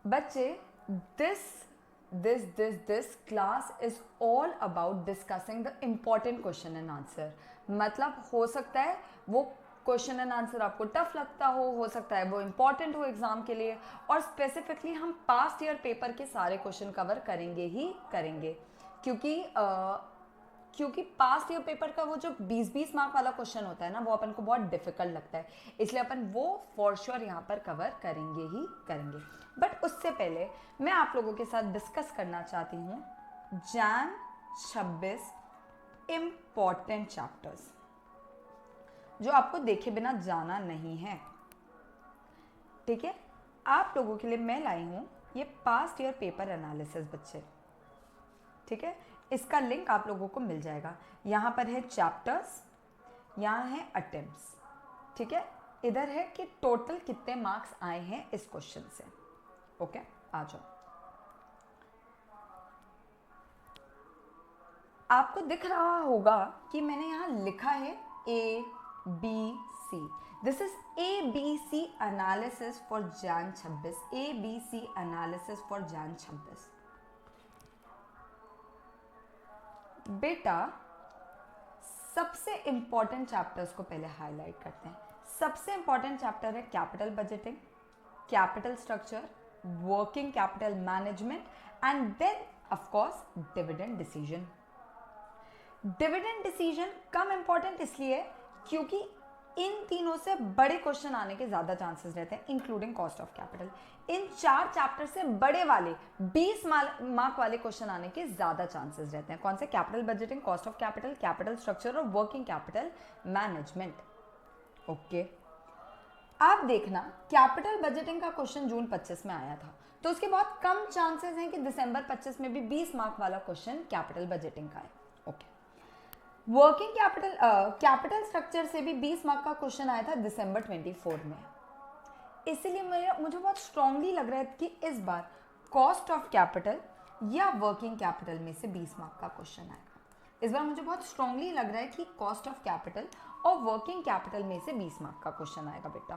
बच्चे this class is all about discussing the important question and answer. मतलब हो सकता है वो क्वेश्चन एंड आंसर आपको टफ लगता हो सकता है वो इंपॉर्टेंट हो एग्जाम के लिए, और स्पेसिफिकली हम पास्ट ईयर पेपर के सारे क्वेश्चन कवर करेंगे ही करेंगे, क्योंकि पास्ट ईयर पेपर का वो जो 20-20 मार्क वाला क्वेश्चन होता है ना, वो अपन को बहुत डिफिकल्ट लगता है, इसलिए अपन वो फॉर श्योर यहाँ पर कवर करेंगे ही करेंगे। बट उससे पहले मैं आप लोगों के साथ डिस्कस करना चाहती हूँ Jan 26 इम्पॉर्टेंट चैप्टर्स जो आपको देखे बिना जाना नहीं है। ठीक है, आप लोगों के लिए मैं लाई हूँ ये पास्ट ईयर पेपर एनालिसिस बच्चे। ठीक है, इसका लिंक आप लोगों को मिल जाएगा। यहाँ पर है चैप्टर्स, यहाँ है अटेम्प्ट्स। ठीक है, इधर है कि टोटल कितने मार्क्स आए हैं इस क्वेश्चन से। ओके, आ जाओ। आपको दिख रहा होगा कि मैंने यहाँ लिखा है ABC। This is ABC analysis for Jan 26। ABC analysis for Jan 26। बेटा सबसे इंपॉर्टेंट चैप्टर्स को पहले हाईलाइट करते हैं। सबसे इंपॉर्टेंट चैप्टर है capital budgeting, capital structure, working capital management and then of course dividend decision. Dividend decision कम important इसलिए क्योंकि इन तीनों से बड़े क्वेश्चन आने के ज्यादा चांसेस रहते हैं, including cost of capital. In 4 chapter से बड़े वाले 20 मार्क वाले क्वेश्चन आने के ज्यादा चांसेस रहते हैं। कौन से? Capital budgeting, cost of capital, capital structure और वर्किंग कैपिटल मैनेजमेंट। ओके, आप देखना कैपिटल बजटिंग का क्वेश्चन जून 25 में आया था, तो उसके बहुत कम चांसेस हैं कि दिसंबर 25 में भी 20 मार्क वाला क्वेश्चन कैपिटल बजटिंग का है। ओके, वर्किंग कैपिटल स्ट्रक्चर से भी 20 मार्क का क्वेश्चन आया था दिसंबर 24 में। इसीलिए मुझे बहुत स्ट्रांगली लग रहा है कि इस बार कॉस्ट ऑफ कैपिटल या वर्किंग कैपिटल में से 20 मार्क का क्वेश्चन आएगा। इस बार मुझे बहुत स्ट्रांगली लग रहा है कि कॉस्ट ऑफ कैपिटल और वर्किंग कैपिटल में से 20 मार्क का क्वेश्चन आएगा बेटा।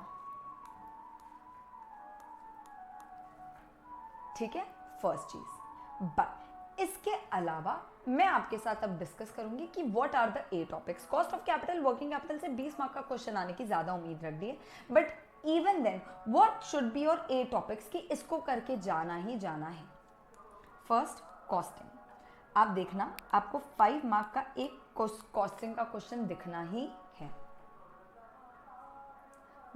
ठीक है, फर्स्ट चीज। बट इसके अलावा मैं आपके साथ अब डिस्कस करूंगी कि what are the 8 topics. Cost of capital, working capital से 20 मार्क का क्वेश्चन आने की ज्यादा उम्मीद रख दी है, but even then what should be your 8 topics कि इसको करके जाना ही जाना है। First, costing. आप देखना, आपको 5 मार्क का एक कॉस्टिंग का क्वेश्चन दिखना ही है।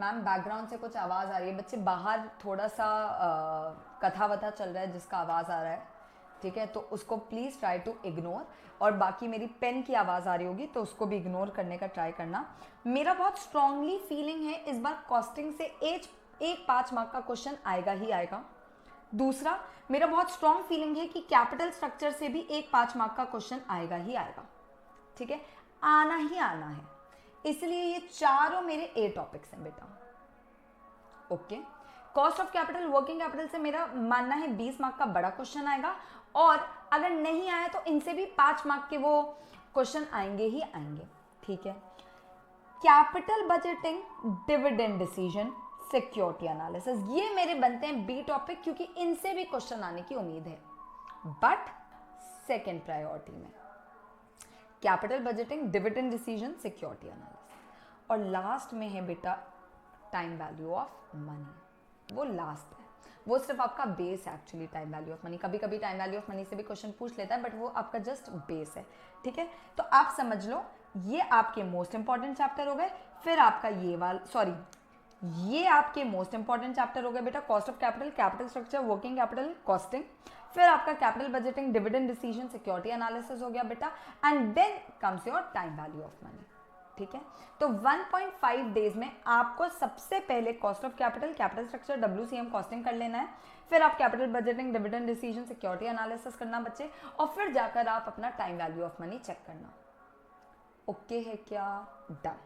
मैम बैकग्राउंड से कुछ आवाज आ रही है, बच्चे बाहर थोड़ा सा कथा वथा चल रहा है जिसका आवाज आ रहा है। ठीक है, तो उसको प्लीज ट्राई टू इग्नोर, और बाकी मेरी पेन की आवाज आ रही होगी तो उसको भी इग्नोर करने का ट्राई करना। मेरा बहुत स्ट्रांगली फीलिंग है इस बार कॉस्टिंग से एक 5 मार्क का क्वेश्चन आएगा ही आएगा। दूसरा, मेरा बहुत स्ट्रांग फीलिंग है कि कैपिटल स्ट्रक्चर से भी एक 5 मार्क का क्वेश्चन आएगा ही आएगा। ठीक है, आना ही आना है, इसलिए ये चारों मेरे 8 टॉपिक्स हैं बेटा। Okay, cost of capital, working capital से मेरा मानना है 20 मार्क का बड़ा क्वेश्चन आएगा, और अगर नहीं आया तो इनसे भी 5 मार्क के वो क्वेश्चन आएंगे ही आएंगे। ठीक है, capital budgeting, dividend decision, security analysis, ये मेरे बनते हैं बी टॉपिक क्योंकि इनसे भी क्वेश्चन आने की उम्मीद है। बट सेकेंड प्रायोरिटी में capital budgeting, dividend decision, security analysis, और लास्ट में है बेटा टाइम वैल्यू ऑफ मनी। वो लास्ट है, वो सिर्फ आपका बेस है actually. Time value of money, कभी कभी टाइम वैल्यू ऑफ मनी से भी क्वेश्चन पूछ लेता है, बट वो आपका जस्ट बेस है। ठीक है, तो आप समझ लो ये आपके मोस्ट इंपॉर्टेंट चैप्टर हो गए। फिर आपका ये आपके मोस्ट इंपॉर्टेंट चैप्टर हो गए बेटा, cost of capital, capital structure, working capital, costing. फिर आपका capital budgeting, dividend decision, security analysis हो गया बेटा, and then comes your time value of money. ठीक है, तो 1.5 डेज में आपको सबसे पहले cost of capital, capital structure, WCM costing कर लेना है। फिर आप capital budgeting, dividend decision, security analysis करना बच्चे, और फिर जाकर आप अपना time value of money check करना। ओके है क्या? डन।